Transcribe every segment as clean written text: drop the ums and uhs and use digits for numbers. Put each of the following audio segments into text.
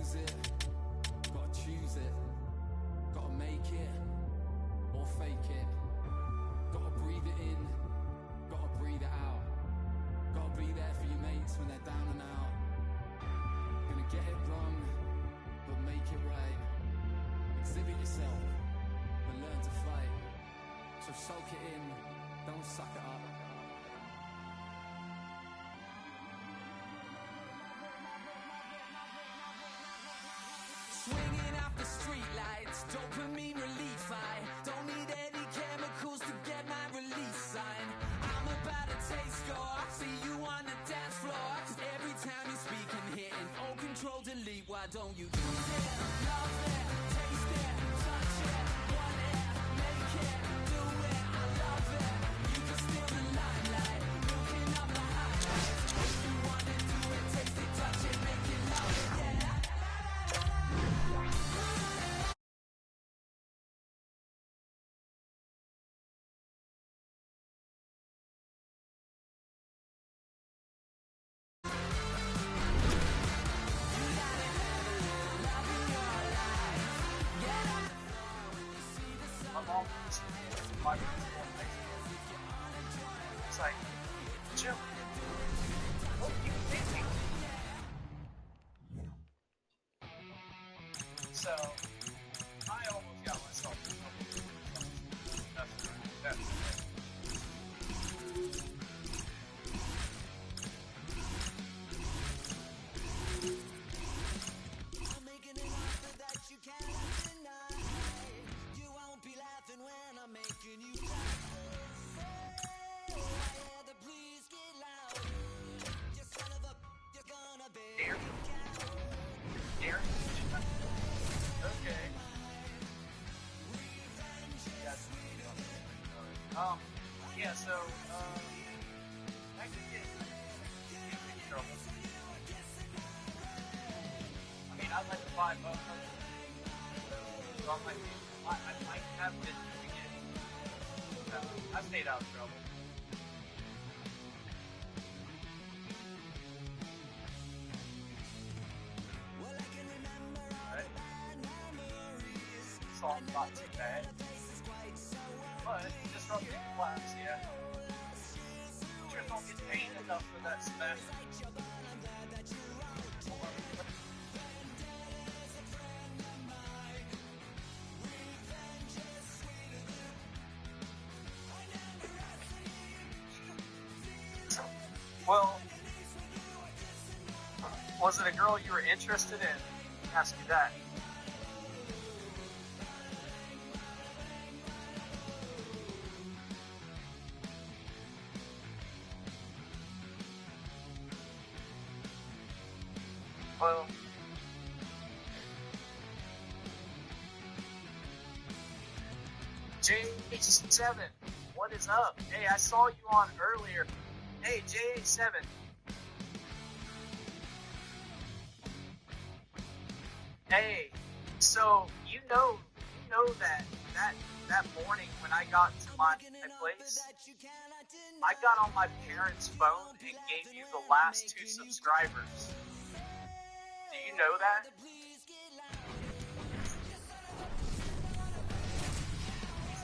lose it, gotta choose it, gotta make it, or fake it. Gotta breathe it in, gotta breathe it out. Gotta be there for your mates when they're down and out. Gonna get it wrong, but make it right. Exhibit yourself, but learn to fight. So soak it in, don't suck it up. Swinging off the streetlights, dopamine relief. I don't need any chemicals to get my release sign. I'm about to taste your, see you on the dance floor. 'Cause every time you speak and hitting, oh control delete. Why don't you use it, love it, taste it, touch it, want it, make it, do it, I love it. You can steal the limelight, looking up the highlights. If you wanna do it, taste it, touch it, make it, love it, yeah. It's like, Jim, what are you thinking? So, I almost got myself in trouble. That's I'm making an offer that you cannot deny. You won't be laughing when I'm making you cry. Oh, yeah, the please get loud. You son of a, you're gonna be Dare? Okay. Yeah, so, I could get in trouble. I mean, I'd like to buy both of them. So I might have been in the beginning. I stayed out of trouble. Right? Song's not too bad. But disrupting class, yeah. Sure don't get paid enough for that smash. Well, was it a girl you were interested in? Ask you that. Well, J7, what is up? Hey, I saw you on earlier. Hey, J7. Hey, so you know that morning when I got to my place, I got on my parents' phone and gave you the last 2 subscribers. Do you know that? Please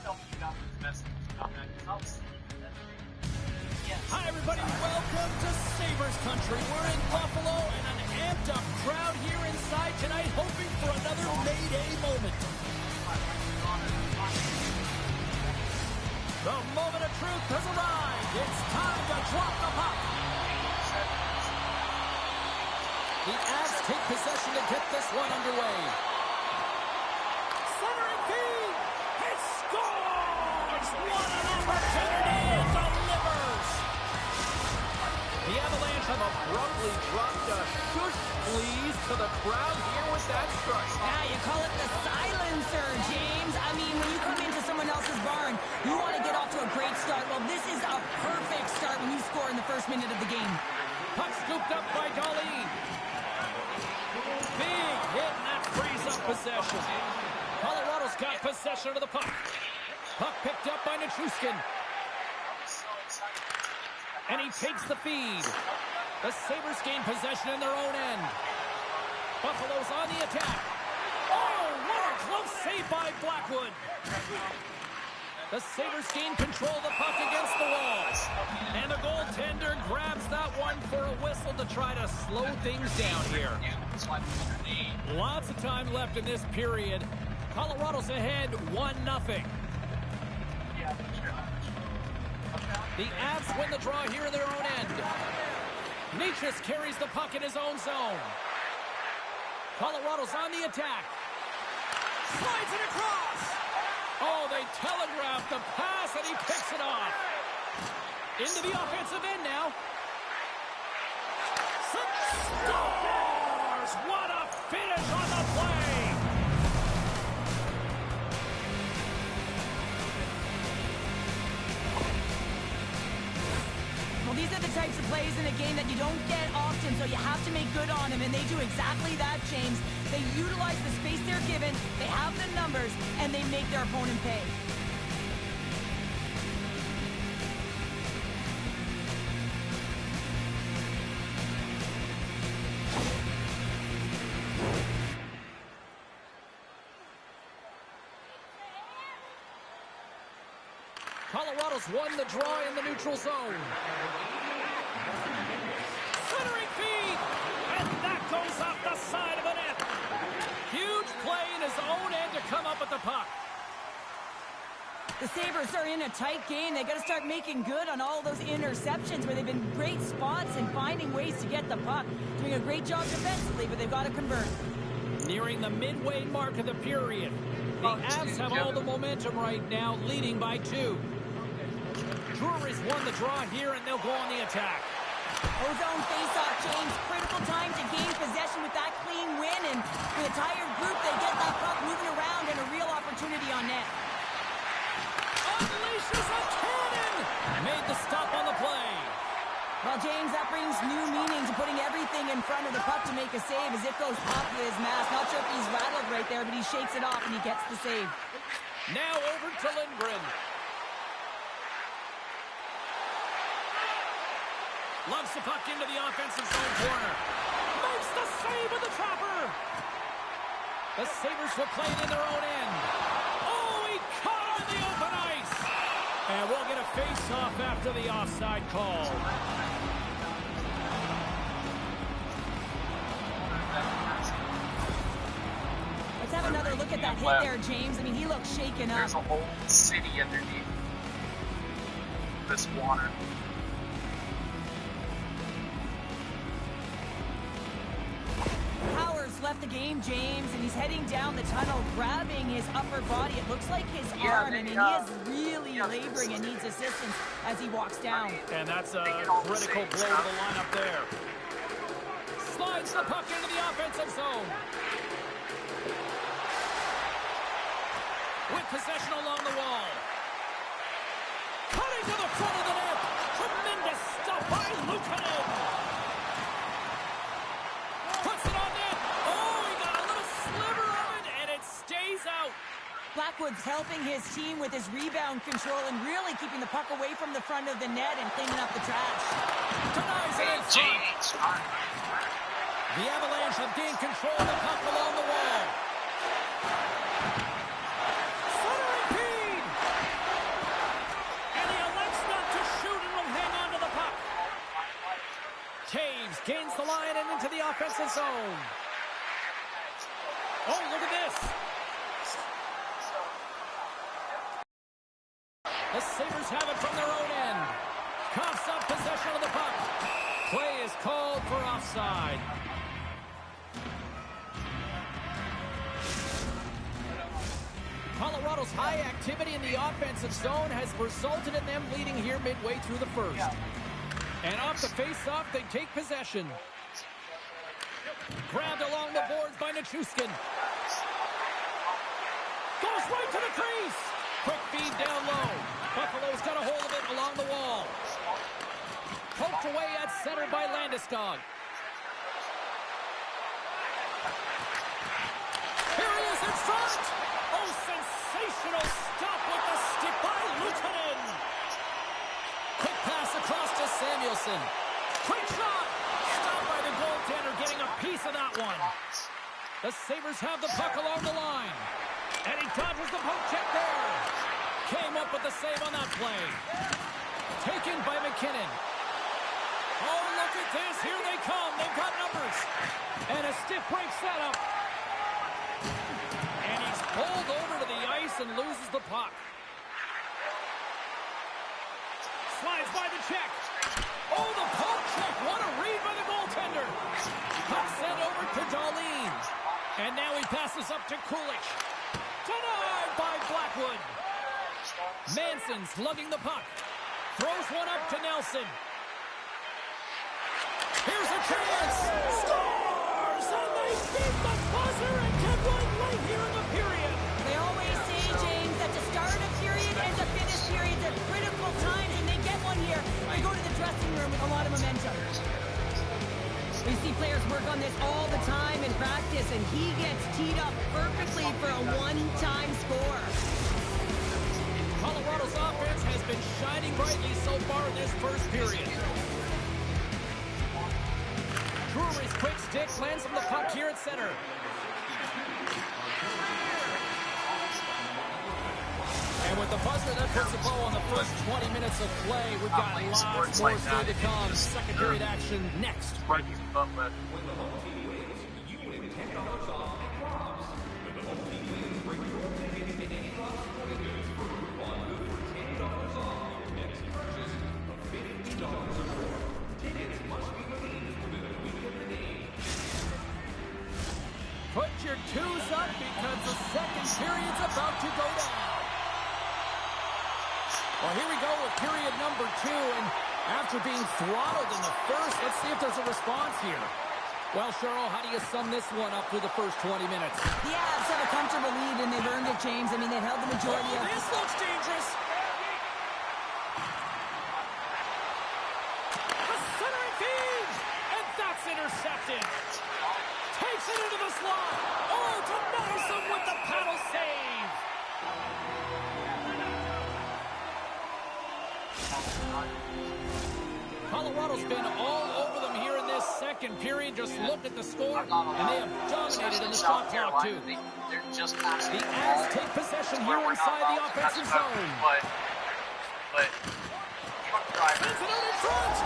tell me you got this message. Yes. Hi everybody, welcome to Sabres Country. We're in Buffalo and an amped up crowd here inside tonight hoping for another Mayday moment. The moment of truth has arrived. It's time to drop the puck. The Avs take possession to get this one underway. Centering feed. He scores! What an opportunity and delivers! The Avalanche have abruptly dropped a shush please to the crowd here with that strike. Yeah, you call it the silencer, James. I mean, when you come into someone else's barn, you want to get off to a great start. Well, this is a perfect start when you score in the first minute of the game. Puck scooped up by Darlene. Big hit, and that frees up possession. Colorado's got possession of the puck. Puck picked up by Nichushkin. And he takes the feed. The Sabres gain possession in their own end. Buffalo's on the attack. Oh, what a close save by Blackwood. The Sabres gain control of the puck against the wall. And the goaltender grabs that one for a whistle to try to slow things down here. Lots of time left in this period. Colorado's ahead 1-0. The Avs win the draw here in their own end. Nichus carries the puck in his own zone. Colorado's on the attack. Slides it across. Oh, they telegraph the pass, and he picks it off. Into the offensive end now. Scores! What a finish on the play! Well, these are the types of plays in a game that you don't get often, so you have to make good on them, and they do exactly that, James. They utilize the space they're given, they have the numbers, and they make their opponent pay. Colorado's won the draw in the neutral zone. Centering feed! And that goes off the side of the net. Huge play in his own end to come up with the puck. The Sabres are in a tight game. They got to start making good on all those interceptions where they've been great spots and finding ways to get the puck. Doing a great job defensively, but they've got to convert. Nearing the midway mark of the period. The Avs have all the momentum right now, leading by 2. Drury's won the draw here, and they'll go on the attack. Ozone face-off, James. Critical time to gain possession with that clean win, and with a tired group, they get that puck moving around and a real opportunity on net. Unleashes a cannon! Made the stop on the play. Well, James, that brings new meaning to putting everything in front of the puck to make a save as it goes off with his mask. Not sure if he's rattled right there, but he shakes it off and he gets the save. Now over to Lindgren. Lugs the puck into the offensive zone corner. Makes the save with the trapper. The Sabres will play it in their own end. Oh, he caught on the open ice. And we'll get a face-off after the offside call. Let's have another look at that hit there, James. I mean, he looks shaken up. There's a whole city underneath this water. Left the game, James, and he's heading down the tunnel, grabbing his upper body. It looks like his arm. I mean, he is really laboring and needs assistance as he walks down. And that's a critical blow to the lineup there. Slides the puck into the offensive zone. With possession along the wall. Cutting to the front of the net. Tremendous stuff by Luukkonen. Out. Blackwood's helping his team with his rebound control and really keeping the puck away from the front of the net and cleaning up the trash. Denies it in front. The Avalanche have gained control of the puck along the wall. Centering feed. And he elects not to shoot and will hang on to the puck. Taves gains the line and into the offensive zone. Oh, look at this. The Sabres have it from their own end. Coughs up possession of the puck. Play is called for offside. Colorado's high activity in the offensive zone has resulted in them leading here midway through the first. And off the face-off, they take possession. Grabbed along the boards by Nichushkin. Goes right to the crease. Quick feed down low. Buffalo's got a hold of it along the wall. Poked away at center by Landeskog. Here he is in front. Oh, sensational stop with the stick by Luukkonen. Quick pass across to Samuelsson. Quick shot. Stopped by the goaltender, getting a piece of that one. The Sabres have the puck along the line. And he dodges the poke check there. Came up with the save on that play. Taken by McKinnon. Oh, look at this. Here they come. They've got numbers. And a stiff break setup. And he's pulled over to the ice and loses the puck. Slides by the check. Oh, the poke check. What a read by the goaltender. Puck sent over to Darlene. And now he passes up to Kulich. Denied by Blackwood. Manson's lugging the puck. Throws one up to Nelson. Here's a chance. Scores! And they beat the buzzer and get one late here in the period. They always say, James, that to start a period and to finish periods are critical times, and they get one here. They go to the dressing room with a lot of momentum. We see players work on this all the time in practice, and he gets teed up perfectly for a one-time score. Colorado's offense has been shining brightly so far in this first period. Drury's quick stick lands from the puck here at center. And with the buzzer, that puts a bow on the first 20 minutes of play. We've got lots more still to come. Second period action next. Put your twos up because the second period's about to go down. Well, here we go with period number 2, and after being throttled in the first, let's see if there's a response here. Well, Cheryl, how do you sum this one up through the first 20 minutes? The Avs have a comfortable lead, and they've earned it, James. I mean, they've held the majority of... This looks dangerous. A centering feed, and that's intercepted. Takes it into the slot. Oh, denies him with the paddle save. Colorado's been all over them here in this second period. Just look at the score, and they have dominated in the shot clock, too. The Avs take possession here inside the offensive zone. But Sends it out in front.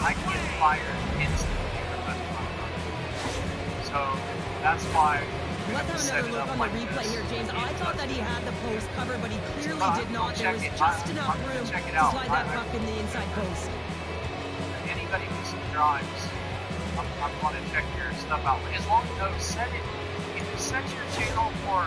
I can get fired instantly. So that's why. Let's have another look on the replay here, James. I thought that he had the post covered, but he clearly did not. There was just enough room to slide that puck in the inside post. Anybody who drives, I'm going to check your stuff out. As long as set it, if you set your channel for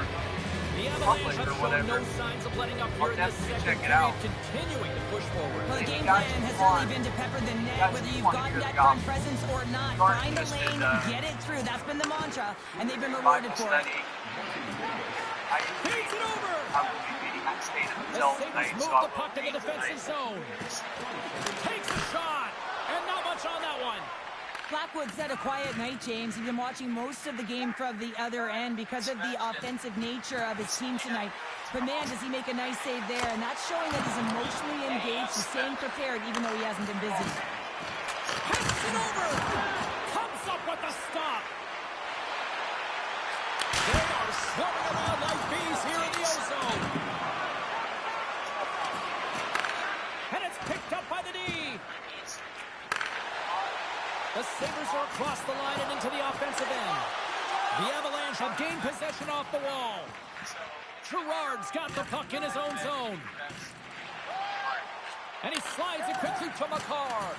The public Avalanche have or shown whatever, no signs of letting up here in this second check it period, out. continuing to push forward. Well, the game plan has really been to pepper the net, whether you've got that front presence or not. Find the lane, get it through. That's been the mantra, and they've been rewarded for it. Feeds it over. I will be beating that state The until Sabres tonight, move so I the will puck in the beat defensive tonight. zone. Takes a shot, and not much on that one. Blackwood's had a quiet night, James. He's been watching most of the game from the other end because of the offensive nature of his team tonight. But man, does he make a nice save there, and that's showing that he's emotionally engaged. He's staying prepared, even though he hasn't been busy. Hits it over. Comes up with a stop. They are swarming around like bees here in the ozone. And it's picked up by the D. The Sabres are across the line and into the offensive end. The Avalanche have gained possession off the wall. Girard's got the puck in his own zone. And he slides it quickly to Makar.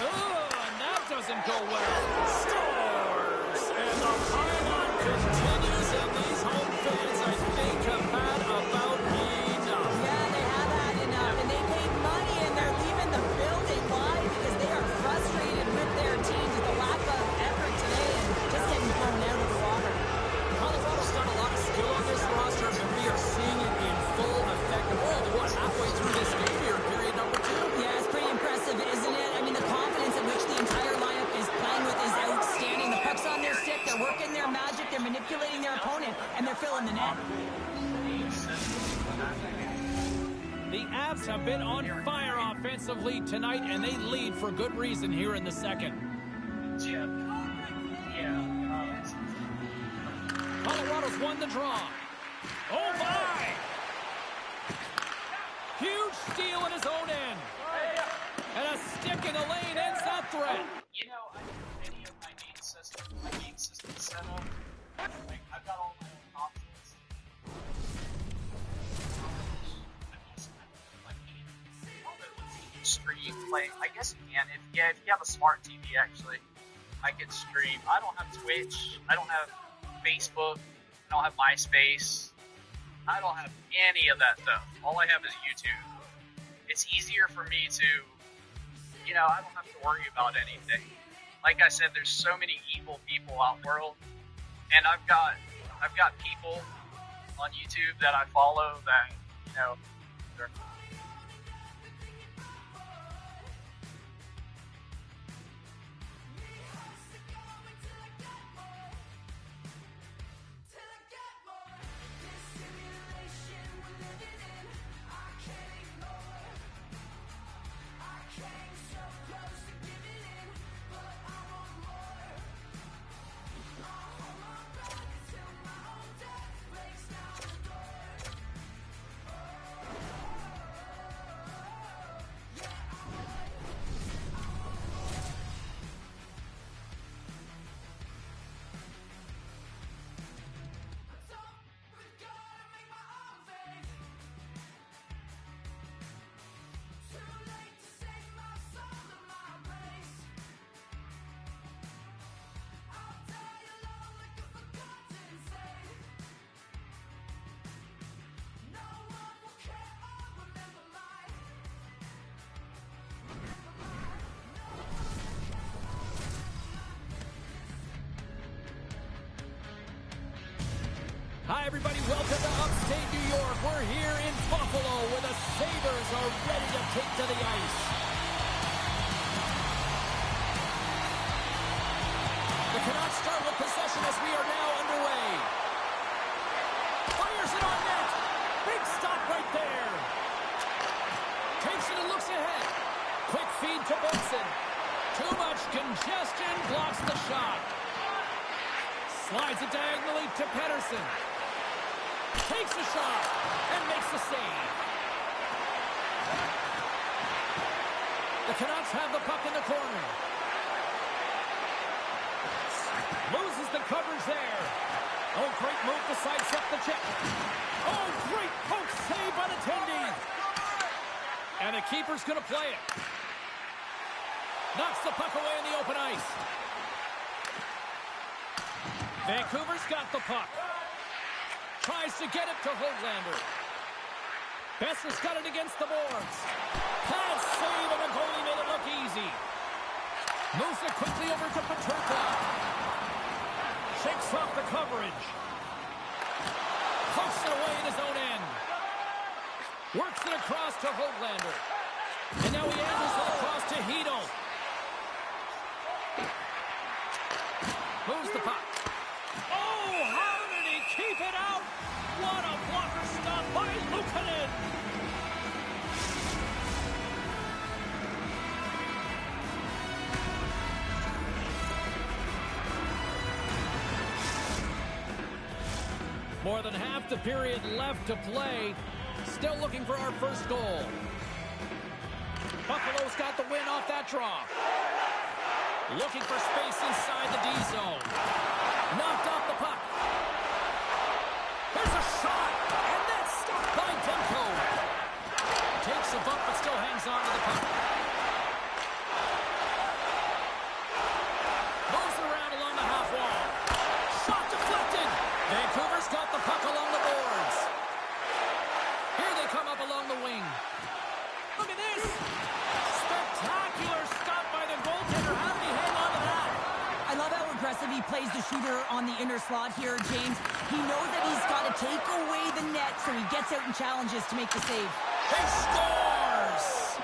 Oh, and that doesn't go well. Scores! And the pylon continues, and these home fans, I think, have had about enough. Yeah, they have had enough, and they paid money, and they're leaving the building. Why? Because they are frustrated with their team, with the lack of effort today, and just getting thrown out of the water. Colorado's done a lot of skill on this roster, and we are seeing it in full effect. And we're only, halfway through this game here, period number 2. Yeah, it's pretty impressive, isn't it? I mean, the confidence in which the entire lineup is playing with is outstanding. The puck's on their stick, they're working their magic, they're manipulating their opponent, and they're filling the net. The Avs have been on fire offensively tonight, and they lead for good reason here in the second. Yeah. Colorado's won the draw. Oh, my! Huge steal in his own end. And a stick in the lane ends that threat. You know, I have a video of my game system set up. Like, I've got all my own options. Stream, play. I guess you can. If you have a smart TV, actually, I can stream. I don't have Twitch. I don't have Facebook. I don't have MySpace. I don't have any of that stuff. All I have is YouTube. It's easier for me to, I don't have to worry about anything. Like I said, there's so many evil people out in the world, and I've got people on YouTube that I follow that, they're Hi, everybody. Welcome to upstate New York. We're here in Buffalo where the Sabres are ready to take to the ice. The Canucks start with possession as we are now underway. Fires it on net. Big stop right there. Takes it and looks ahead. Quick feed to Benson. Too much congestion. Blocks the shot. Slides it diagonally to Pettersson. Takes a shot and makes the save. The Canucks have the puck in the corner. Loses the coverage there. Oh, great move to sidestep the check. Oh, great poke save by the Tendy. And the keeper's going to play it. Knocks the puck away in the open ice. Vancouver's got the puck. Tries to get it to Höglander. Besser's got it against the boards. Pass save, and the goalie made it look easy. Moves it quickly over to Peterka. Shakes off the coverage. Pokes it away in his own end. Works it across to Höglander. And now he angles it across to Hito. Moves the puck. Oh, how did he keep it out? What a blocker stop by Luukkonen. More than half the period left to play. Still looking for our first goal. Buffalo's got the win off that draw. Looking for space inside the D zone. Knocked off the puck. There's a shot, and that's stopped by Demko. Takes a bump, but still hangs on to the puck. Moves around along the half wall. Shot deflected. Vancouver's got the puck along the boards. Here they come up along the wing. Look at this. Spectacular stop by the goaltender. How did he hang on to that? I love how aggressive he plays the shooter on the inner slot here, James. He knows that he's got to take away the net, so he gets out and challenges to make the save. He scores!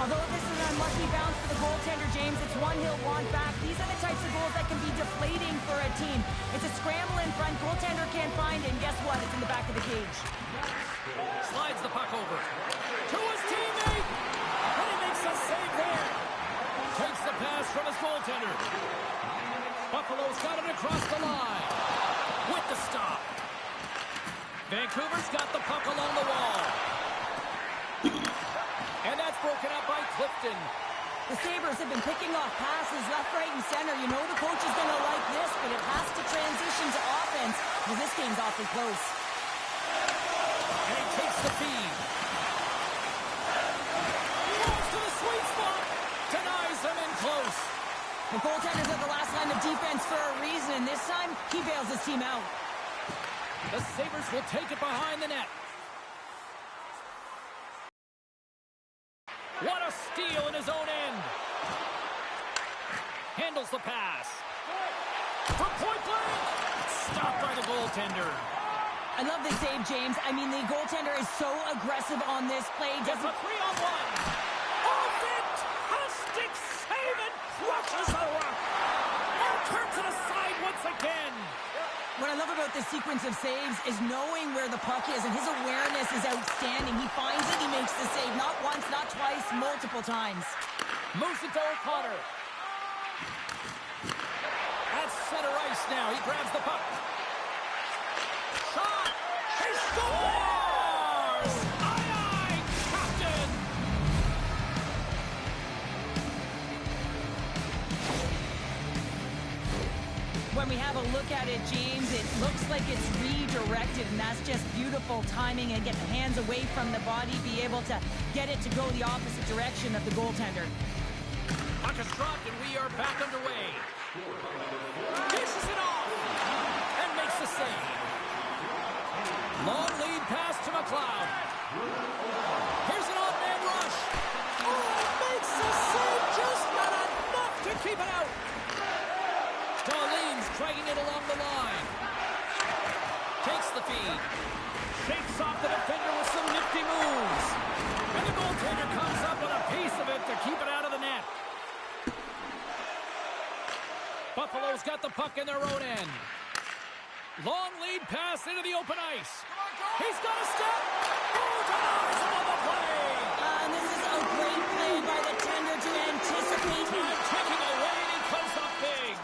Although this is an unlucky bounce for the goaltender, James, it's one he'll want back. These are the types of goals that can be deflating for a team. It's a scramble in front, goaltender can't find it, and guess what? It's in the back of the cage. stage. Slides the puck over to his teammate. And he makes a save there. Takes the pass from his goaltender. Buffalo's got it across the line. With the stop. Vancouver's got the puck along the wall. And that's broken up by Clifton. The Sabres have been picking off passes left, right, and center. You know the coach is going to like this, but it has to transition to offense because this game's awfully close. And he takes the feed. Goes to the sweet spot. Denies him in close. The goaltenders are the last line of defense for a reason, and this time he bails his team out. The Sabres will take it behind the net. What a steal in his own end. Handles the pass. From point blank. Stopped by the goaltender. I love this save, James. I mean, the goaltender is so aggressive on this play. Gets a 3-on-1. Oh, fantastic save and crushes the rock. And turns it aside once again. What I love about this sequence of saves is knowing where the puck is, and his awareness is outstanding. He finds it, he makes the save. Not once, not twice, multiple times. Moves it to O'Connor. At center ice now. He grabs the puck. Shot! He scores! Aye, aye, Captain! When we have a look at it, James, it looks like it's redirected, and that's just beautiful timing and get the hands away from the body, be able to get it to go the opposite direction of the goaltender. Puck is dropped, and we are back underway. Dishes it off and makes the save. Long lead pass to McLeod. Here's an off-man rush. Oh, makes the save, just not enough to keep it out. Darlene's dragging it along the line. Takes the feed. Shakes off the defender with some nifty moves. And the goaltender comes up with a piece of it to keep it out of the net. Buffalo's got the puck in their own end. Long lead pass into the open ice. He's got a step. Oh, denies him on the play. And this is a great play by the tender to anticipate. Time ticking away, and he comes up big.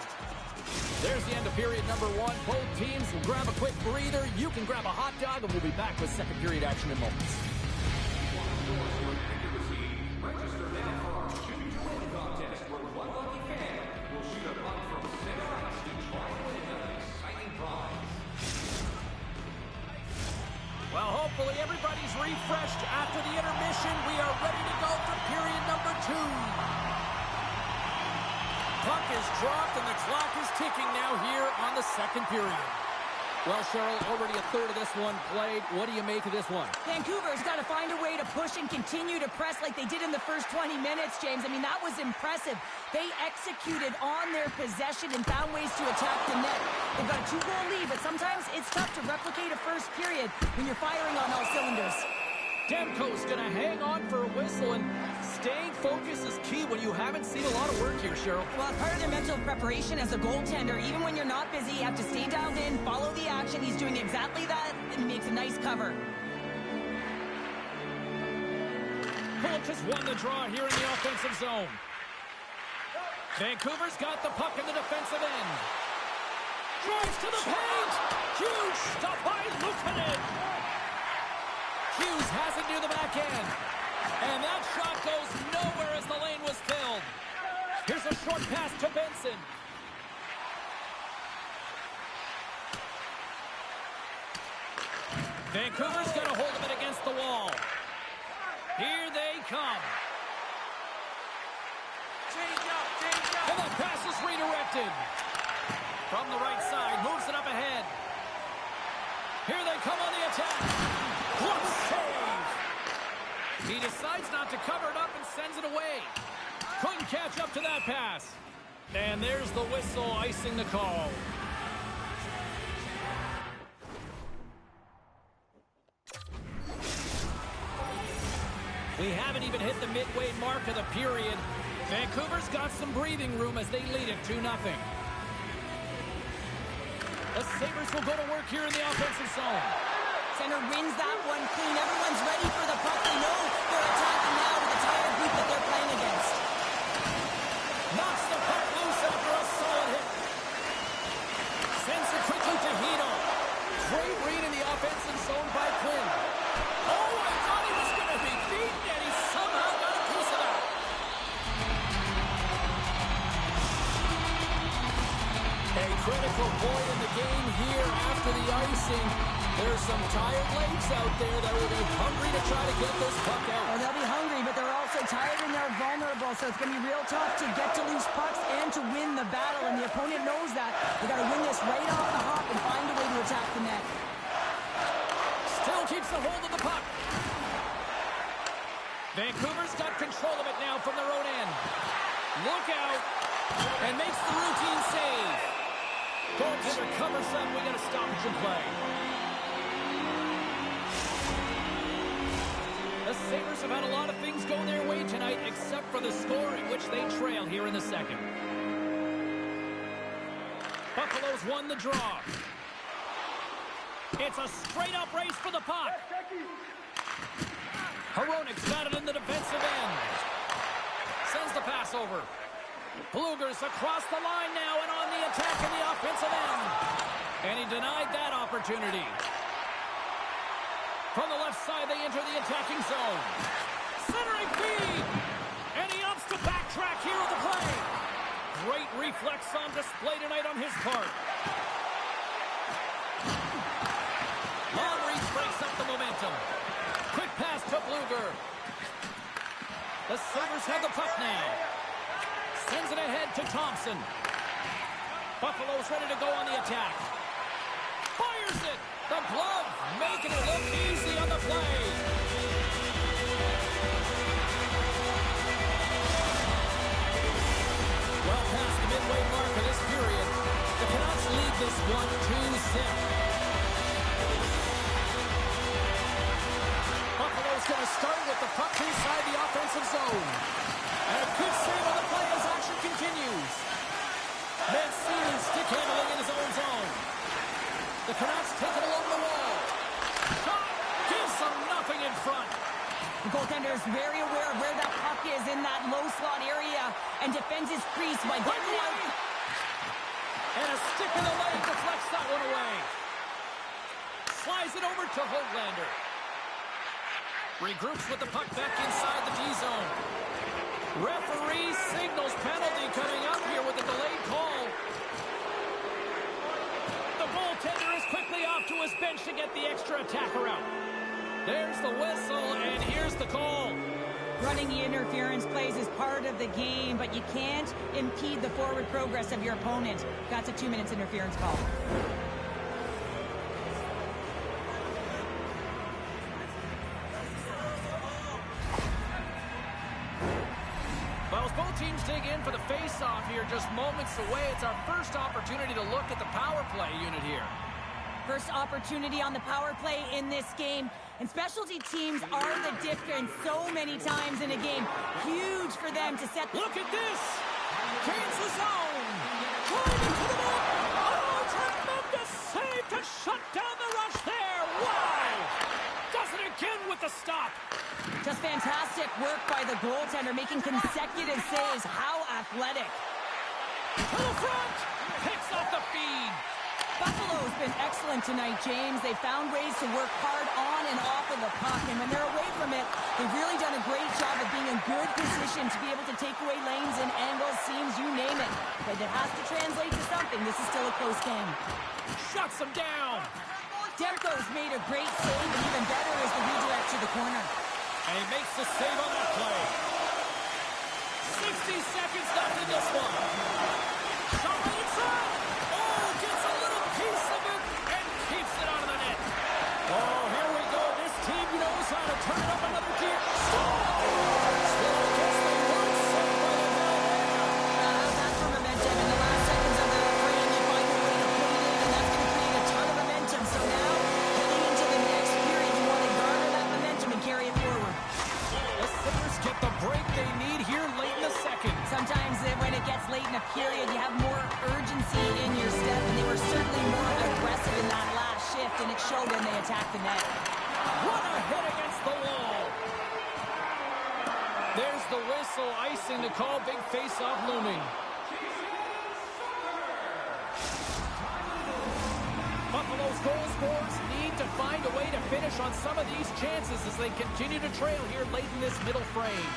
There's the end of period number one. Both teams will grab a quick breather. You can grab a hot dog, and we'll be back with second period action in moments. Register now for our Shoot to Win contest, where one lucky fan will shoot a puck from center ice to try to win an exciting prize. Well, hopefully everybody's refreshed after the intermission. We are ready to go for period number two. Puck is dropped and the clock is ticking now here on the second period. Well, Cheryl, already a third of this one played. What do you make of this one? Vancouver's got to find a way to push and continue to press like they did in the first 20 minutes, James. I mean, that was impressive. They executed on their possession and found ways to attack the net. They've got a 2-goal lead, but sometimes it's tough to replicate a first period when you're firing on all cylinders. Demko's going to hang on for a whistle, and staying focused is key when you haven't seen a lot of work here, Cheryl. Well, it's part of their mental preparation as a goaltender. Even when you're not busy, you have to stay dialed in, follow the action. He's doing exactly that, and he makes a nice cover. Pulic has won the draw here in the offensive zone. Vancouver's got the puck in the defensive end. Drives to the paint. Huge stop by Luukkonen. Hughes has it near the back end. And that shot goes nowhere as the lane was filled. Here's a short pass to Benson. Vancouver's got a hold of it against the wall. Here they come. And the pass is redirected. From the right side, moves it up ahead. Here they come on the attack. What a save! He decides not to cover it up and sends it away. Couldn't catch up to that pass. And there's the whistle icing the call. We haven't even hit the midway mark of the period. Vancouver's got some breathing room as they lead it 2-0. The Sabres will go to work here in the offensive zone. Center wins that one clean. Everyone's ready for the puck. They know they're attacking now with the tired group that they're playing against. Knocks the puck loose after a solid hit. Sends it quickly to Hino. Great read in the offensive zone by Quinn. Oh, I thought he was going to be beaten, and he somehow got a piece of that. A critical point in the game here after the icing. There's some tired legs out there that will be hungry to try to get this puck out. Well, they'll be hungry, but they're also tired and they're vulnerable, so it's going to be real tough to get to loose pucks and to win the battle, and the opponent knows that. They got to win this right off the hop and find a way to attack the net. Still keeps a hold of the puck. Vancouver's got control of it now from their own end. Look out, and makes the routine save. Goaltender covers up. We got a stoppage in play. The Sabres have had a lot of things go their way tonight, except for the score in which they trail here in the second. Buffalo's won the draw. It's a straight-up race for the puck. Hronik's got it in the defensive end. Sends the pass over. Blueger's across the line now and on the attack in the offensive end. And he denied that opportunity. From the left side, they enter the attacking zone. Centering feed! And he opts to backtrack here at the play. Great reflex on display tonight on his part. Long reach breaks up the momentum. Quick pass to Blueger. The Sabres have the puck now. Sends it ahead to Thompson. Buffalo's ready to go on the attack. Fires it! The glove making it look easy on the play. Well past the midway mark of this period, the Canucks lead this one 2-0. Buffalo's going to start with the puck inside the offensive zone. And a good save on the play as action continues. Mancini stick handling in his own zone. The Canucks take it along the wall. Shot gives them nothing in front. The goaltender is very aware of where that puck is in that low slot area and defends his crease by getting it out. And a stick in the leg deflects that one away. Slides it over to Höglander. Regroups with the puck back inside the D-zone. Referee signals penalty coming up here with a delayed call. The goaltender is quickly off to his bench to get the extra attacker out. There's the whistle, and here's the call. Running the interference plays is part of the game, but you can't impede the forward progress of your opponent. That's a 2 minutes interference call. Well, as both teams dig in for the face-off here, just moments away, it's our first opportunity to look at the power play unit here. First opportunity on the power play in this game. And specialty teams are the difference so many times in a game. Huge for them to set... Look at this! Gains the zone! Driving to the net! Oh, tremendous save to shut down the rush there! Wow! Does it again with the stop! Just fantastic work by the goaltender, making consecutive saves. How athletic. To the front! Picks off the feed! Buffalo's been excellent tonight, James. They found ways to work hard on and off of the puck, and when they're away from it, they've really done a great job of being in good position to be able to take away lanes and angles, seams, you name it. But it has to translate to something. This is still a close game. Shuts him down! Demko's made a great save, and even better is the redirect to the corner. And he makes the save on that play. 60 seconds left in this one. Shot right inside! Oh, gets a little piece of it and keeps it out of the net. Oh, here we go. This team knows how to turn it up another gear. Still gets the one save by the hell there. That's for momentum. In the last seconds of the frame, they find a way to put it in, and that's going to create a ton of momentum. So now, heading into the next period, you want to garner that momentum and carry it forward. The Sabres get the break they need here late in the second. Sometimes when it gets late in a period, you have more urgency in your step, and they were certainly more aggressive in that last shift. And and it showed when they attacked the net. What a hit against the wall. There's the whistle, icing to call, big face-off looming. Buffalo's goal scorers need to find a way to finish on some of these chances as they continue to trail here late in this middle frame.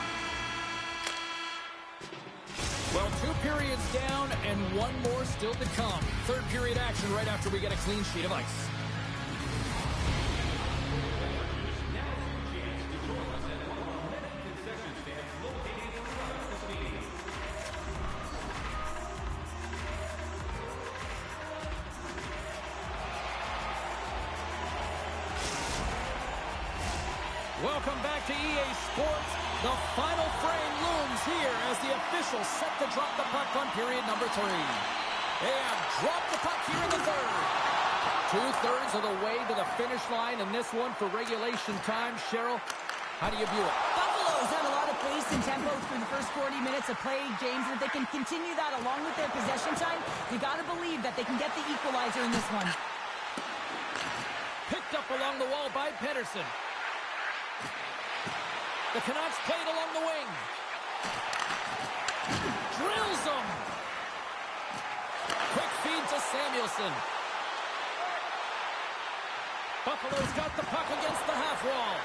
Well, 2 periods down and 1 more still to come. Third period action right after we get a clean sheet of ice. Welcome back to EA Sports. The final frame looms here as the officials set to drop the puck on period number 3. They have dropped the puck here in the third. 2/3 of the way to the finish line, and this one for regulation time. Cheryl, how do you view it? Buffalo's had a lot of pace and tempo through the first 40 minutes of play, James. If they can continue that along with their possession time, you got to believe that they can get the equalizer in this one. Picked up along the wall by Pedersen. The Canucks played along the wing. Drills them. Quick feed to Samuelson. Buffalo's got the puck against the half wall.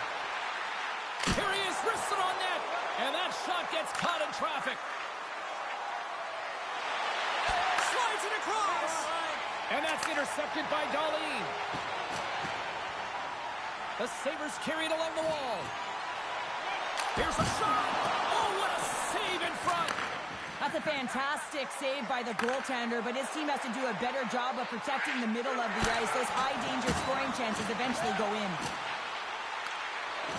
Here he is, wrists it on net. And that shot gets caught in traffic. Slides it across. And that's intercepted by Darlene. The Sabres carried along the wall. Here's a shot. Oh, what a save in front. That's a fantastic save by the goaltender, but his team has to do a better job of protecting the middle of the ice. Those high-danger scoring chances eventually go in.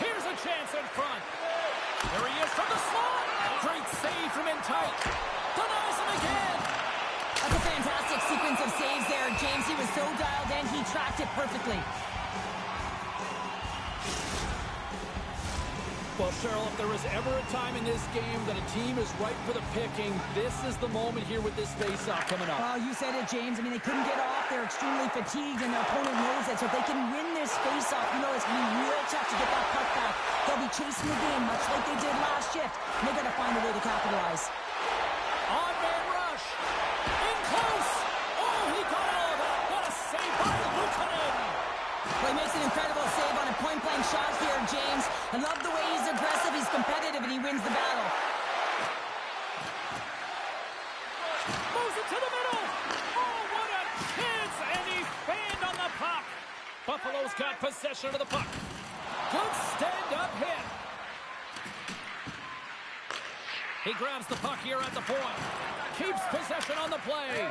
Here's a chance in front. There he is from the slot. Great save from in tight. Denies him again. That's a fantastic sequence of saves there, James. He was so dialed in, he tracked it perfectly. Well, Cheryl, if there was ever a time in this game that a team is ripe for the picking, this is the moment here with this face-off coming up. Well, you said it, James. I mean, they couldn't get off. They're extremely fatigued, and their opponent knows it. So if they can win this face-off, you know it's going to be real tough to get that puck back. They'll be chasing the game, much like they did last shift. And they're going to find a way to capitalize. On-man rush. In close. Oh, he got all of that. What a save by Luukkonen. Well, he makes an incredible save on a point-blank shot here, James. I love the way he's aggressive, he's competitive, and he wins the battle. Moves it to the middle. Oh, what a chance, and he fanned on the puck. Buffalo's got possession of the puck. Good stand-up hit. He grabs the puck here at the point. Keeps possession on the play.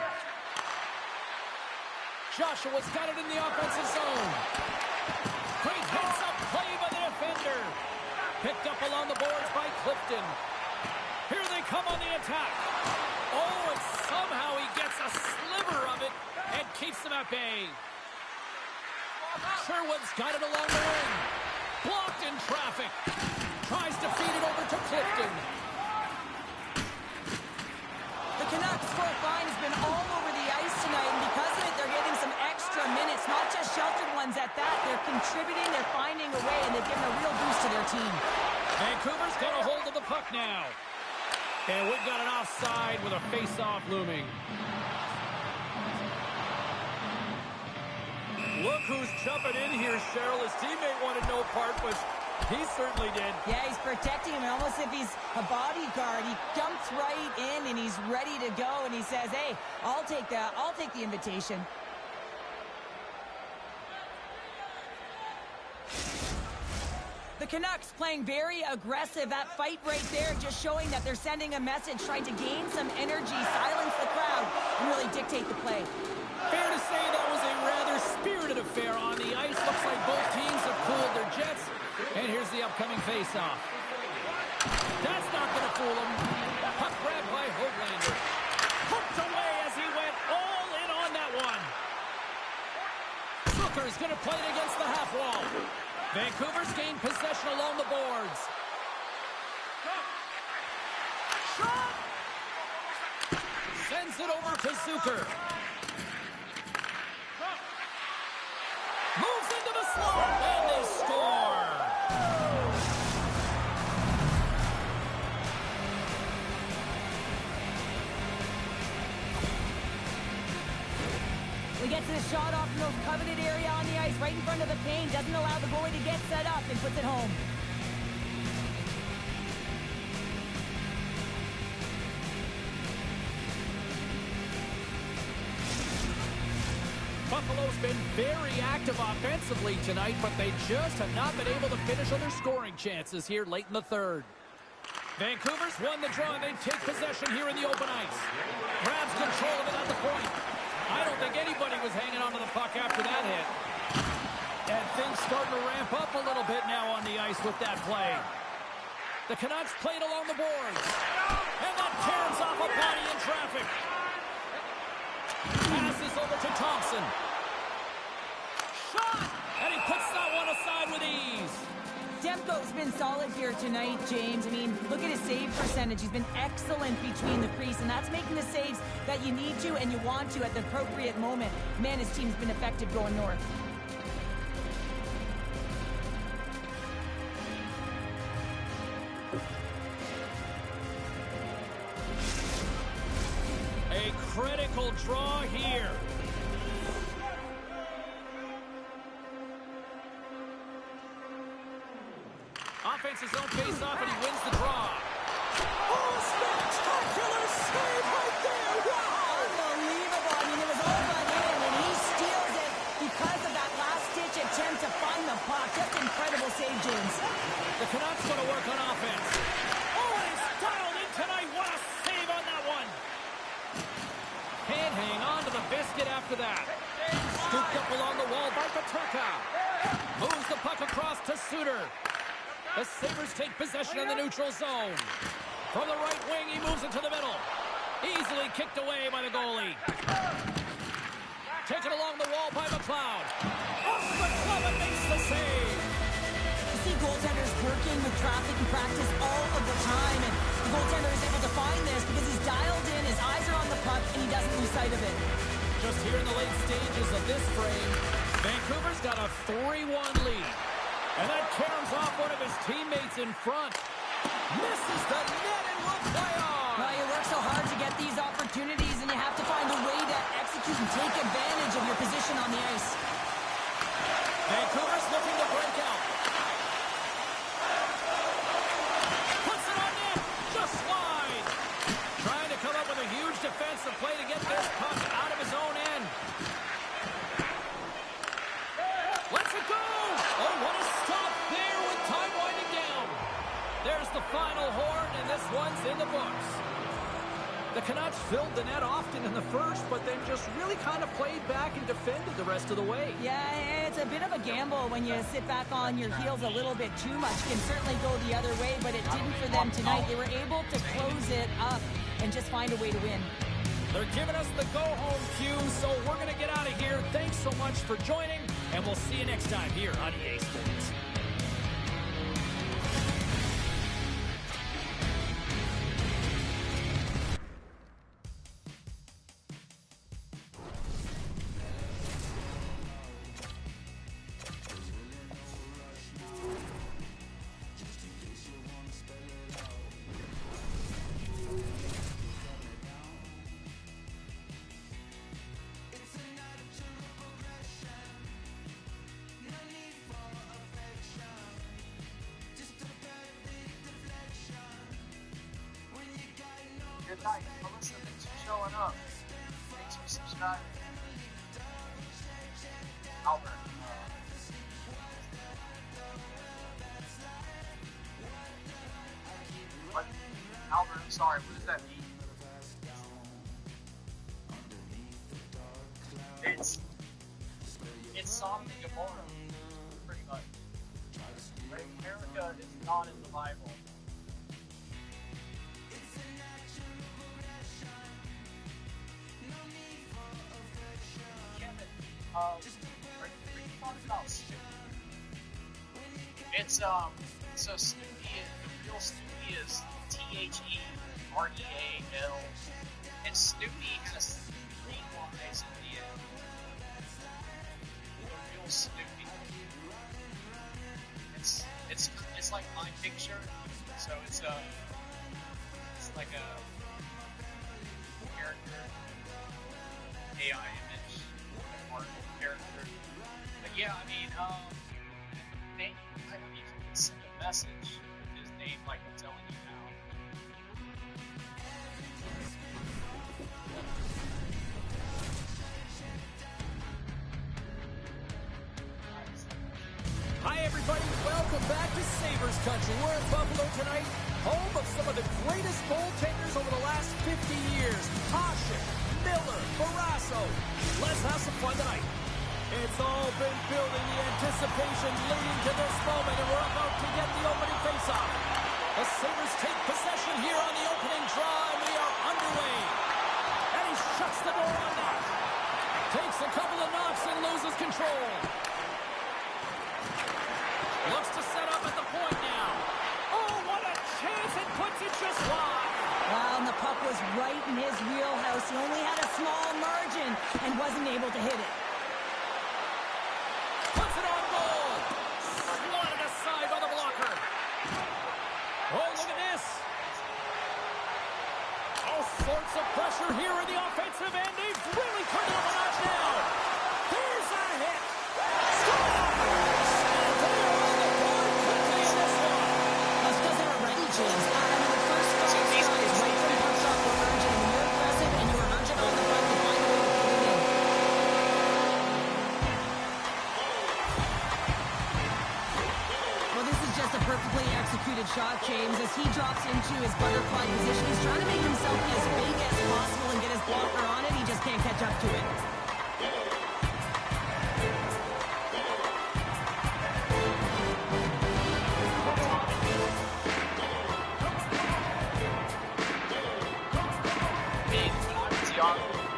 Joshua's got it in the offensive zone. Great heads-up play by the defender. Picked up along the boards by Clifton. Here they come on the attack. Oh, and somehow he gets a sliver of it and keeps them at bay. Sherwood's got it along the wing. Blocked in traffic. Tries to feed it over to Clifton. The Canucks' fourth line has been all over the ice tonight, and because of it, they're getting some extra minutes, not just sheltered ones at that. They're contributing, they're finding a way, and they've given a real boost to their team. Vancouver's got a hold of the puck now. And we've got an offside with a face-off looming. Look who's jumping in here, Cheryl. His teammate wanted no part, but he certainly did. Yeah, he's protecting him, almost if he's a bodyguard. He jumps right in, and he's ready to go, and he says, hey, I'll take the invitation. The Canucks playing very aggressive. That fight right there just showing that they're sending a message, trying to gain some energy, silence the crowd, and really dictate the play. Fair to say that was a rather spirited affair on the ice. Looks like both teams have cooled their jets. And here's the upcoming face-off. That's not going to fool him. Puck grabbed by Höglander. Hooked away as he went all in on that one. Zucker's going to play it against the half wall. Vancouver's gained possession along the boards. Shot! Sends it over to Zucker. slot, and they score. We get to the shot off the most coveted area on the ice, right in front of the paint. Doesn't allow the goalie to get set up and puts it home. Buffalo's been very active offensively tonight, but they just have not been able to finish on their scoring chances here late in the third. Vancouver's won the draw, and they take possession here in the open ice. Grabs control of it at the point. I don't think anybody was hanging onto the puck after that hit. And things starting to ramp up a little bit now on the ice with that play. The Canucks played along the boards. And that tears off a body in traffic. Passes over to Thompson. Shot! And he puts that one aside with ease. Demko's been solid here tonight, James. I mean, look at his save percentage. He's been excellent between the crease, and that's making the saves that you need to and you want to at the appropriate moment. Man, his team's been effective going north. A critical draw here. Offense his own face off, and he wins the draw. Oh, spectacular save right there! Wow! Unbelievable. I mean, it was all but in, and he steals it because of that last-ditch attempt to find the puck. Just incredible save, James. The Canucks going to work on offense. Oh, and he's dialed in tonight. What a save on that one. Can't hang on to the biscuit after that. Scooped up along the wall by Peterka. Moves the puck across to Suter. The Sabres take possession in the neutral zone. From the right wing, he moves into the middle. Easily kicked away by the goalie. Taken along the wall by McLeod. Off the glove and makes the save. You see goaltenders working with traffic and practice all of the time, and the goaltender is able to find this because he's dialed in, his eyes are on the puck, and he doesn't lose sight of it. Just here in the late stages of this frame, Vancouver's got a 3-1 lead. And that caroms off one of his teammates in front. Misses the net and will play on. Well, you work so hard to get these opportunities, and you have to find a way to execute and take advantage of your position on the ice. Vancouver's looking to break out. Puts it on net. Just wide. Trying to come up with a huge defensive play to get this puck out of his own end. Let's it go. Oh, what a stop there with time winding down. There's the final horn, and this one's in the books. The Canucks filled the net often in the first, but then just really kind of played back and defended the rest of the way. Yeah, it's a bit of a gamble when you sit back on your heels a little bit too much. Can certainly go the other way, but it didn't for them tonight. They were able to close it up and just find a way to win. They're giving us the go-home cue, so we're going to get out of here. Thanks so much for joining, and we'll see you next time here on EA Sports. Good night, Melissa. Thanks for showing up. Thanks for subscribing. Albert. What? Albert, I'm sorry. What does that mean? It's Sodom and Gomorrah, pretty much. Right? America is not in the Bible. Kevin, are you talking about Snoopy? It's so Snoopy, the real Snoopy is Thereal, and Snoopy has 3 Y's in the end. The real Snoopy. like my picture, so it's like a character, AI image, art character. But yeah, I mean, I don't even send a message with his name like I'm telling you now. Hi, everybody. Welcome back to Sabres Country. We're in Buffalo tonight, home of some of the greatest goaltenders over the last 50 years. Hasek, Miller, Barrasso. Let's have some fun tonight. It's all been building, the anticipation leading to this moment, and we're about to get the opening faceoff. The Sabres take possession here on the opening draw, and we are underway. And he shuts the door on that. Takes a couple of knocks and loses control. Looks to set up at the point now. Oh, what a chance! It puts it just wide. Wow, and the puck was right in his wheelhouse. He only had a small margin and wasn't able to hit it. Puts it on goal. Swatted aside by the blocker. Oh, look at this. All sorts of pressure here in the offensive end. They've really turned it up a notch now. There's a hit. Scores! And they are on the board quickly in this one. That's because they were ready, James. I mean, the first five guys right from puck shot were urgent. And you're aggressive and you were urgent on the puck to find a way to put it in. Well, this is just a perfectly executed shot, James. As he drops into his butterfly position, he's trying to make himself be as big as possible and get his blocker on it. He just can't catch up to it.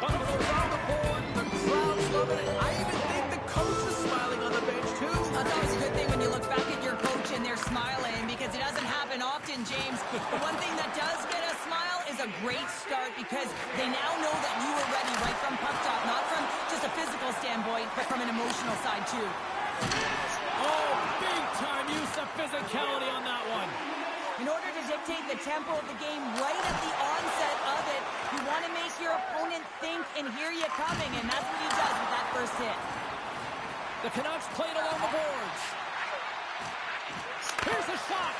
Buffalo's on the board. The crowd's loving it. I even think the coach is smiling on the bench, too. That's always a good thing when you look back at your coach and they're smiling, because it doesn't happen often, James. The one thing that does get a smile is a great start, because they now know that you were ready right from puck drop, not from just a physical standpoint, but from an emotional side, too. Oh, big-time use of physicality on that one. In order to dictate the tempo of the game right at the onset of it, you want to make your opponent think and hear you coming, and that's what he does with that first hit. The Canucks played along the boards. Here's the shot.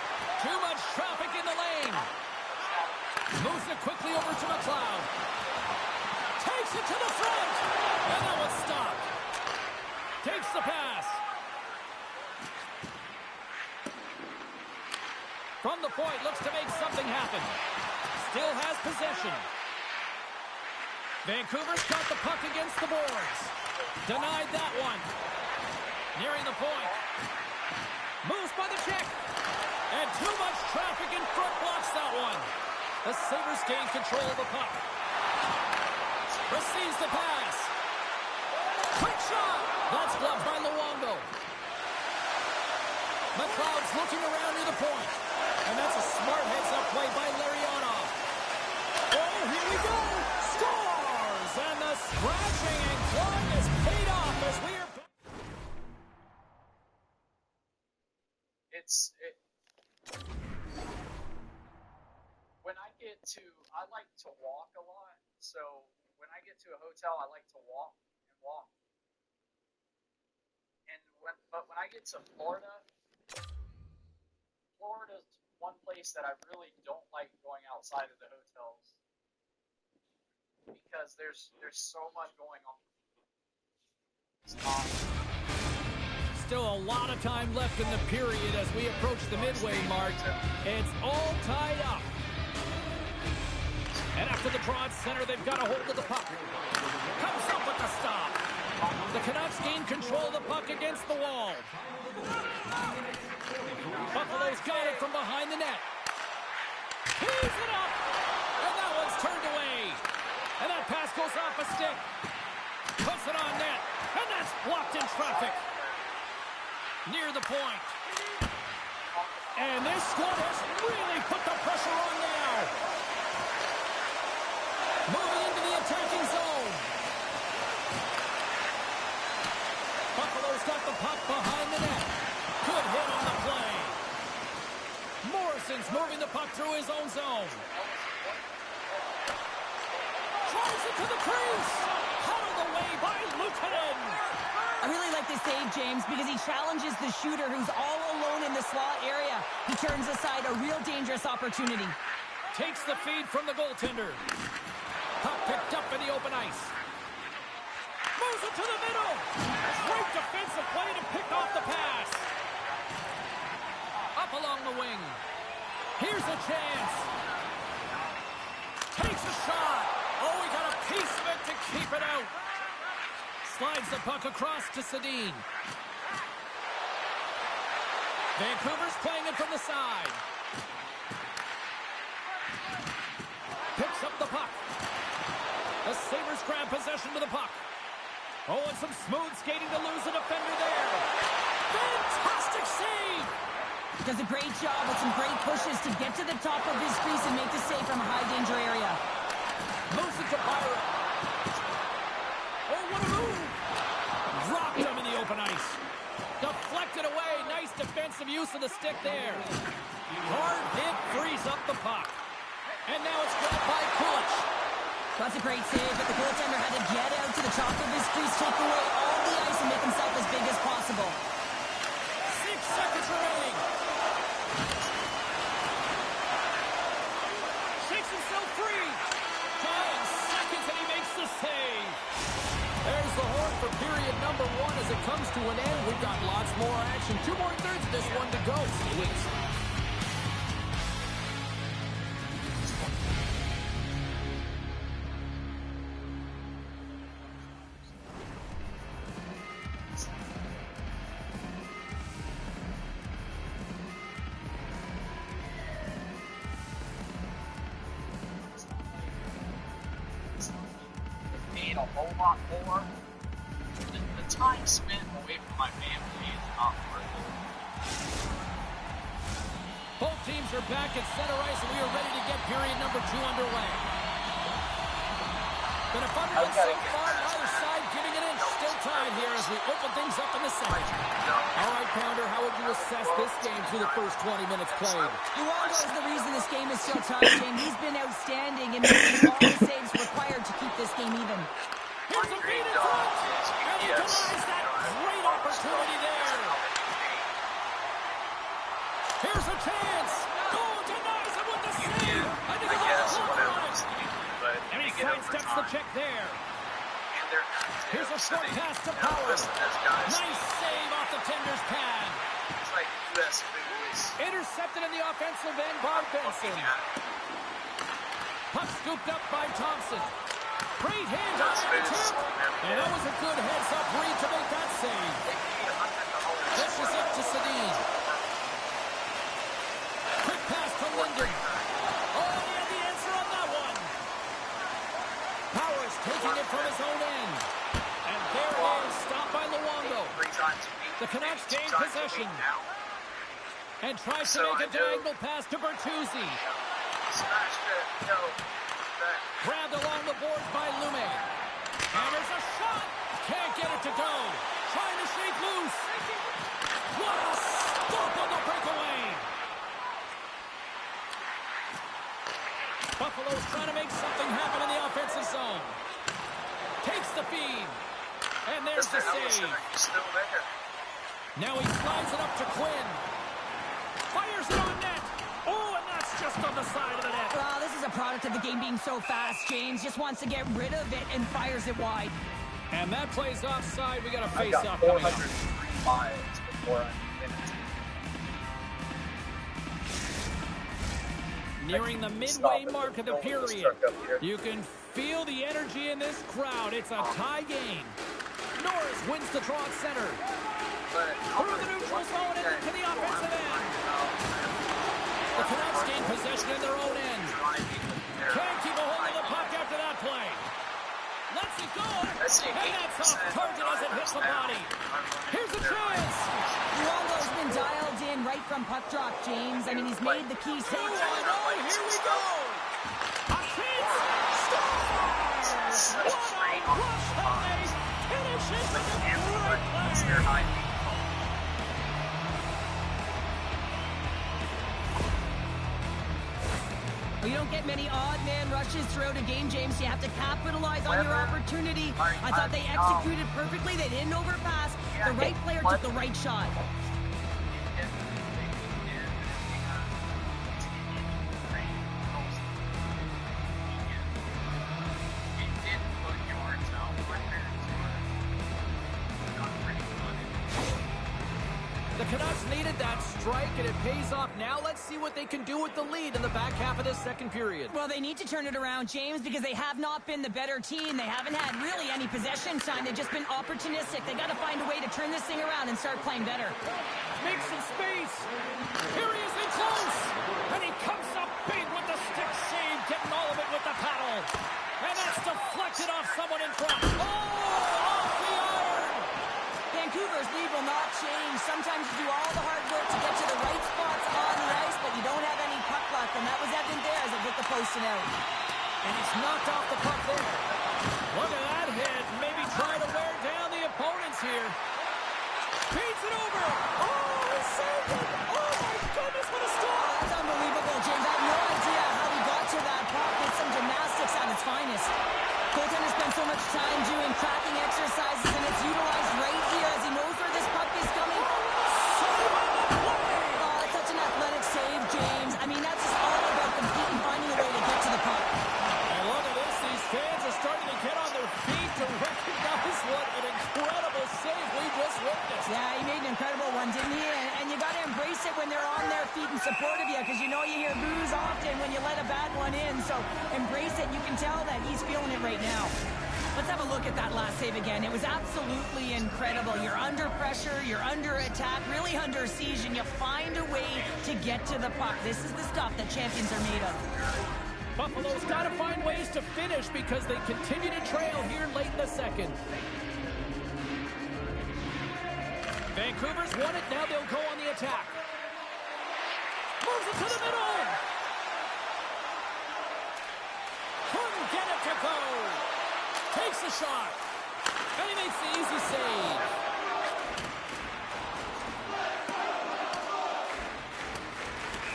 Too much traffic in the lane. Moves it quickly over to McLeod. Takes it to the front. And that one's stopped. Takes the pass. From the point, looks to make something happen. Still has possession. Vancouver's got the puck against the boards. Denied that one. Nearing the point. Moves by the check. And too much traffic in front blocks that one. The Sabres gain control of the puck. Receives the pass. Quick shot. That's blocked by Luongo. McLeod's looking around near the point. And that's a smart heads-up play by Larionov. Oh, here we go. Scores! And the scratching and clawing is paid off as we are... I like to walk a lot, so when I get to a hotel, I like to walk. But when I get to Florida's one place that I really don't like going outside of the hotels because there's so much going on. Still a lot of time left in the period as we approach the midway mark. It's all tied up. And after the draw at center, they've got a hold of the puck. Comes up with the stop. The Canucks gain control of the puck against the wall. Buffalo's got it from behind the net. Heaves it up. And that one's turned away. And that pass goes off a stick. Puts it on net. And that's blocked in traffic. Near the point. And this squad has really put the pressure on now. Moving into the attacking zone. Buffalo's got the puck behind the net. Good hit on the play. He's moving the puck through his own zone. Drives it to the crease. Huddled away by Luukkonen. I really like this save, James, because he challenges the shooter who's all alone in the slot area. He turns aside a real dangerous opportunity. Takes the feed from the goaltender. Puck picked up in the open ice. Moves it to the middle. Great defensive play to pick off the pass. Up along the wing. Here's a chance. Takes a shot. Oh, he got a piece of it to keep it out. Slides the puck across to Sedin. Vancouver's playing it from the side. Picks up the puck. The Sabres grab possession to the puck. Oh, and some smooth skating to lose a defender there. Fantastic save! Does a great job with some great pushes to get to the top of his crease and make the save from a high-danger area. Moves it to Byron. Oh, what a move! Dropped him in the open ice. Deflected away. Nice defensive use of the stick there. Hard hit frees up the puck. And now it's grabbed by Kulich. That's a great save, but the goaltender had to get out to the top of his crease, take away all the ice, and make himself as big as possible. 6 seconds remaining. Shakes himself free. 10 seconds and he makes the save. There's the horn for period number 1 as it comes to an end. We've got lots more action. 2 more thirds of this one to go. Stay with us. A whole lot more. The time spent away from my family is not worth it. Both teams are back at center ice, and we are ready to get period number 2 underway. Been a fun one so far, neither side giving an inch. Still tied here as we open things up in the second. All right, Pounder, how would you assess this game through the first 20 minutes played? Luongo is the reason this game is still tied, James. He's been outstanding in making all the saves required to keep this game even. Here's a feed in front, and he denies that great opportunity there. Here's a chance. Oh, denies him with the save. I think he got a hold on it. And he sidesteps the check there. Here's a short pass to Power. Nice save off the tender's pad. It's like U.S. movies. Intercepted in the offensive end by Benson. Puck scooped up by Thompson. Great hand on the tip. And that was a good heads-up read to make that save. This is it to Sedin. Quick pass to Linden. Oh, he had the answer on that one. Powers taking it from his own end. And there it is, stopped by Luongo. The Canucks gain possession. And tries to make a diagonal pass to Bertuzzi. Grabbed along the boards by Lume. And there's a shot. Can't get it to go. Trying to shake loose. What a stop on the breakaway. Buffalo's trying to make something happen in the offensive zone. Takes the feed. And there's the save. Now he slides it up to Quinn. Fires it on net. Oh, and that's just on the side of the net. Well, this is a product of the game being so fast. James just wants to get rid of it and fires it wide. And that plays offside. We got a I got face-off coming up. 403 miles before I finished. Nearing the midway mark of the period. You can feel the energy in this crowd. It's a tie game. Norris wins the draw at center. Through the neutral zone and into the offensive end. The Canucks gain possession in their own end. Can't keep a hold of the puck after that play. Lets it go. And that's off target as it hits the body. Here's a chance. Luongo's been dialed in right from puck drop, James. I mean, he's made the key save. 2-1-0. Here we go. A chance. Scores. What a rush play. Finishes with a great play. don't get many odd man rushes throughout a game, James. You have to capitalize on your opportunity. I thought they executed perfectly. They didn't overpass. The right player took the right shot. The Canucks needed that strike, and it pays off. Now let's see what they can do with the lead in the back half of this second period. Well, they need to turn it around, James, because they have not been the better team. They haven't had really any possession time. They've just been opportunistic. They got to find a way to turn this thing around and start playing better. Make some space. Here he is in close. And he comes up big with the stick save, getting all of it with the paddle. And that's deflected off someone in front. Oh, off the iron. Vancouver's lead will not change. Sometimes you do all the hard work to get to the right spots on the ice, but you don't have any puck luck, and that was evident there as it hit the post and out. And he's knocked off the puck there. Look at that hit. Maybe try to wear down the opponents here. Beats it over. Oh, he saved it. Oh, my goodness, what a stop. That's unbelievable, James. I have no idea how he got to that puck. It's some gymnastics at its finest. Goaltender spends so much time doing tracking exercises, and it's utilized right here as he knows where this puck is coming. Oh, that's such an athletic save, James. I mean, that's just all about competing, finding a way to get to the puck. And look at this. These fans are starting to get on their feet to recognize what an incredible save we just witnessed. Yeah, he made an incredible one, didn't he? And you got to embrace it when they're on their feet in support of you, because you know you hear boos often when you let a bad one in. So embrace it. You can tell that he's feeling it right now. Let's have a look at that last save again. It was absolutely incredible. You're under pressure, you're under attack, really under siege, and you find a way to get to the puck. This is the stuff that champions are made of. Buffalo's got to find ways to finish because they continue to trail here late in the second. Vancouver's won it. Now they'll go on the attack. Moves it to the middle. Couldn't get it to go. Takes a shot. And he makes the easy save.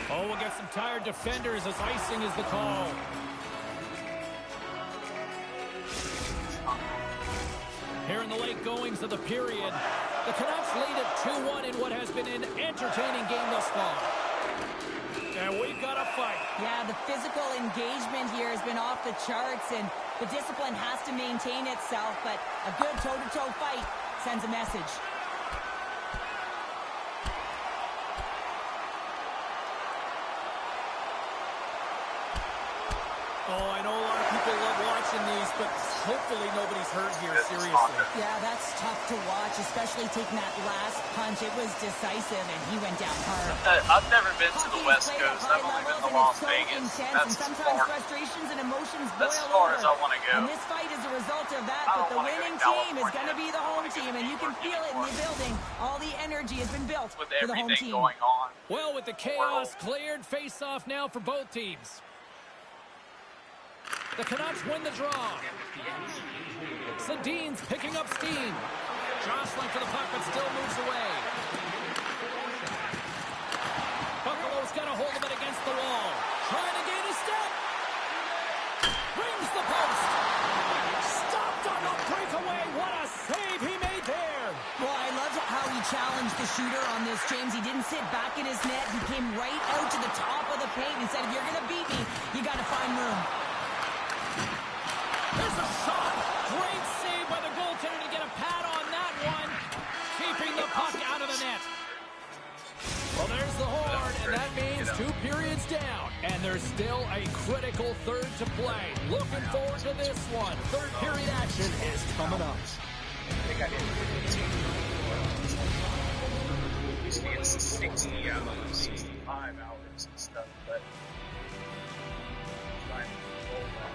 Oh, we'll get some tired defenders as icing is the call. Here in the late goings of the period, the Canucks lead at 2-1 in what has been an entertaining game thus far. And we've got a fight. Yeah, the physical engagement here has been off the charts, and the discipline has to maintain itself, but a good toe-to-toe fight sends a message. Oh, I know a lot of people love watching these, but hopefully nobody's hurt here, seriously. Yeah, that's tough to watch, especially taking that last punch. It was decisive, and he went down hard. I've never been to the West Coast. I've only been to Las Vegas. That's sometimes frustrations and emotions boil over. That's as far as I want to go. And this fight is a result of that, but the winning team is going to be the home team, and you can feel it in the building. All the energy has been built for the home team. Going on. Well, with the chaos cleared, face-off now for both teams. The Canucks win the draw. Sedin's picking up steam. Jostling for the puck, but still moves away. Buffalo's got a hold of it against the wall. Trying to gain a step. Rings the post. Stopped on the breakaway. What a save he made there. Well, I loved how he challenged the shooter on this, James. He didn't sit back in his net. He came right out to the top of the paint and said, if you're going to beat me, you got to find room. There's a shot. Great save by the goaltender to get a pad on that one. Keeping the puck out of the net. Well, there's the horn, and that means 2 periods down. And there's still a critical third to play. Looking forward to this one. Third period action is coming up. I think I hit 15. Used to get 60 hours, 65 hours and stuff, but trying to roll that.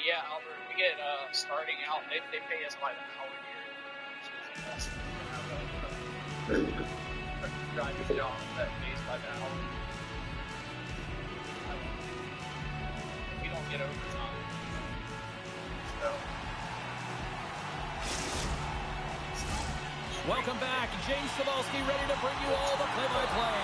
Yeah, Albert, we get starting out, they pay us by the hour here. Driving job that pays by the hour. We don't get overtime. So. Welcome back. James Cebulski ready to bring you all the play-by-play.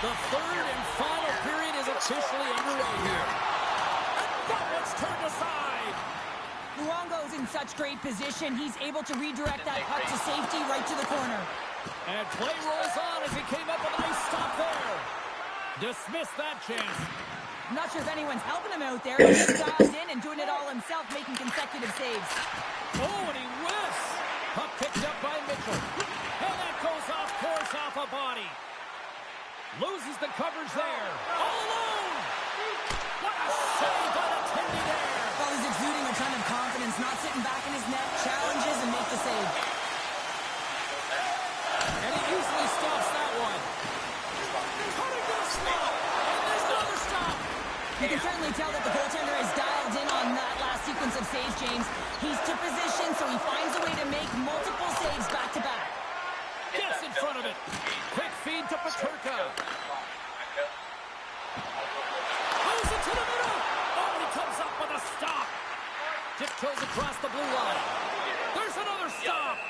The third and final period is officially underway here. And that one's turned aside. Luongo's in such great position. He's able to redirect that puck to safety right to the corner. And play rolls on as he came up with a nice stop there. Dismiss that chance. I'm not sure if anyone's helping him out there, but he's dialed in and doing it all himself, making consecutive saves. Oh, and he whiffs. Puck picked up by Mitchell. And that goes off course off a body. Loses the coverage there. All alone. What a save by the Tindy there. Well, he's exuding a ton of confidence, not sitting back in his net, challenges and make the save. And he easily stops that one. Cutting to the slot. And there's another stop. You can certainly tell that the goaltender is dialed in on that last sequence of saves, James. He's to position, so he finds a way to make multiple saves back-to-back. Gets in front of it. Quick feed to Paterka. Moves it to the middle. Oh, and he comes up with a stop. Tiptoes across the blue line. There's another stop.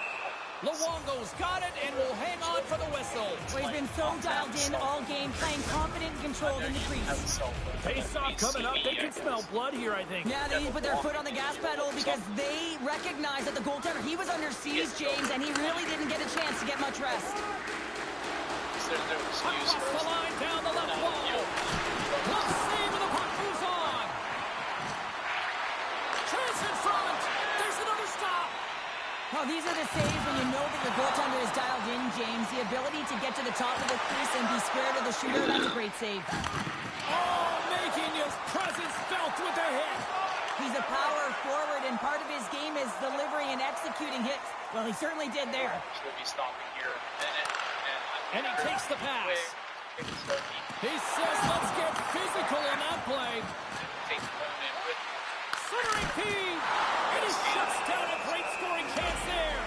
Luongo's got it and will hang on for the whistle. Well, he's been so dialed in all game, playing confident and controlled in the crease. Face-off coming up. They can smell blood here, I think. Yeah, they need to put their foot on the gas pedal because they recognize that the goaltender, he was under siege, James, and he really didn't get a chance to get much rest. Across the line, down the left wall. One save and the puck moves on. Chance in front. There's another stop. Well, these are the saves when you know that your goaltender is dialed in, James. The ability to get to the top of the crease and be square to the shooter, that's a great save. Oh, making his presence felt with the hit. He's a power forward, and part of his game is delivering and executing hits. Well, he certainly did there. Should be stopping here. And he takes the pass. He says, let's get physical on that play. Centering feed. And he shuts down a great scoring chance there.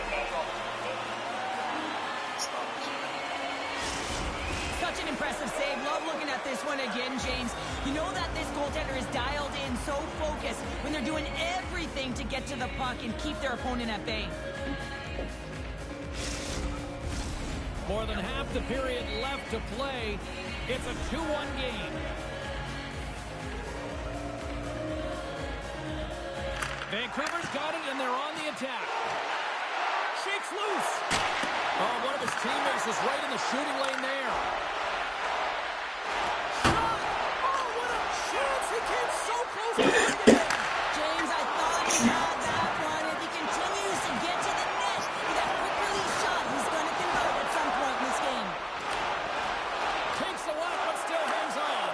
Such an impressive save. Love looking at this one again, James. You know that this goaltender is dialed in, so focused when they're doing everything to get to the puck and keep their opponent at bay. More than half the period left to play. It's a 2-1 game. Vancouver's got it, and they're on the attack. Shakes loose. Oh, one of his teammates is right in the shooting lane there. Shot. Oh, what a chance. He came so close to winning it. James, I thought he had that one. If he continues to get to the net with that quick release shot, he's going to convert at some point in this game. Takes a lot, but still hangs on.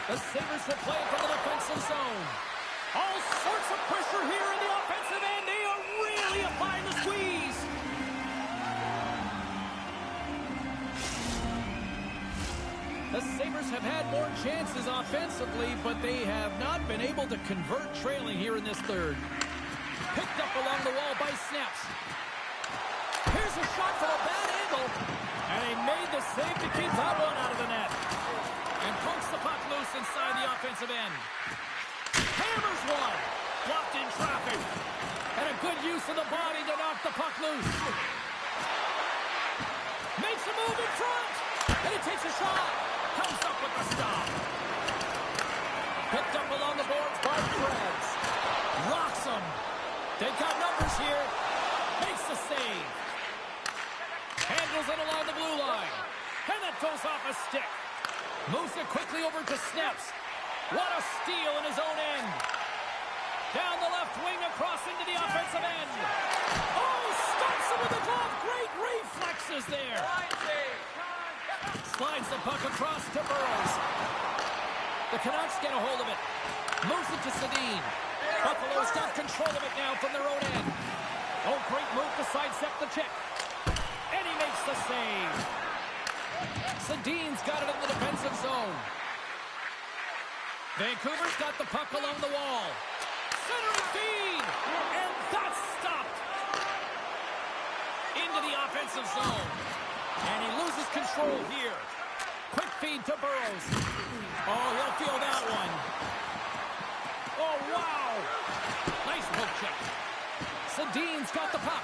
The Sabres have played from the defensive zone. All sorts of pressure here in the offensive end. They are really applying the squeeze. The Sabres have had more chances offensively, but they have not been able to convert trailing here in this third. Picked up along the wall by Snaps. Here's a shot from a bad angle. And he made the save to keep that one out of the net. And pokes the puck loose inside the offensive end. Hammers one. Blocked in traffic. And a good use of the body to knock the puck loose. Makes a move in front. And he takes a shot. Comes up with the stop. Picked up along the boards by Krebs. Rocks him. They got numbers here. Makes the save. Handles it along the blue line. And that goes off a stick. Moves it quickly over to Snaps. What a steal in his own end. Down the left wing across into the offensive end. Oh, stops him with the glove. Great reflexes there. Slides the puck across to Burrows. The Canucks get a hold of it. Moves it to Sedin. Buffalo's got control of it now from their own end. Oh, great move to sidestep the check. And he makes the save. Sedin's got it in the defensive zone. Vancouver's got the puck along the wall. Centering feed. And that's stopped. Into the offensive zone. And he loses control here. Quick feed to Burrows. Oh, he'll feel that one. Oh, wow. Nice got the puck.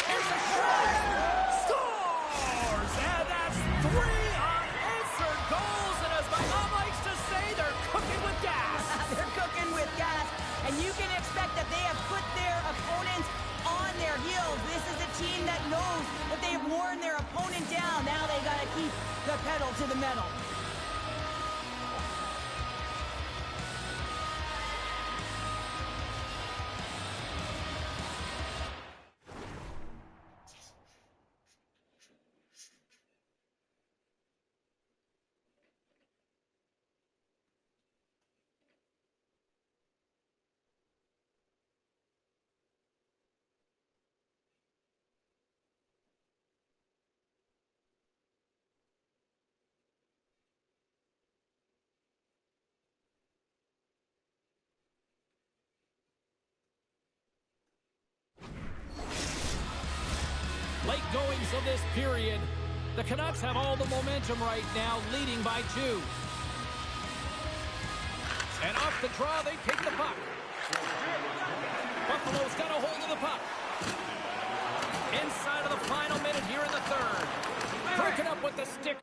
Here's a shot. Scores! And that's 3 unanswered goals. And as my mom likes to say, they're cooking with gas. They're cooking with gas. And you can expect that they have put their opponents on their heels. This is a team that knows that they have worn their opponent down. Now they got to keep the pedal to the metal. Late goings of this period. The Canucks have all the momentum right now, leading by 2. And off the draw, they take the puck. Buffalo's got a hold of the puck. Inside of the final minute here in the third. Breaking up with the stick.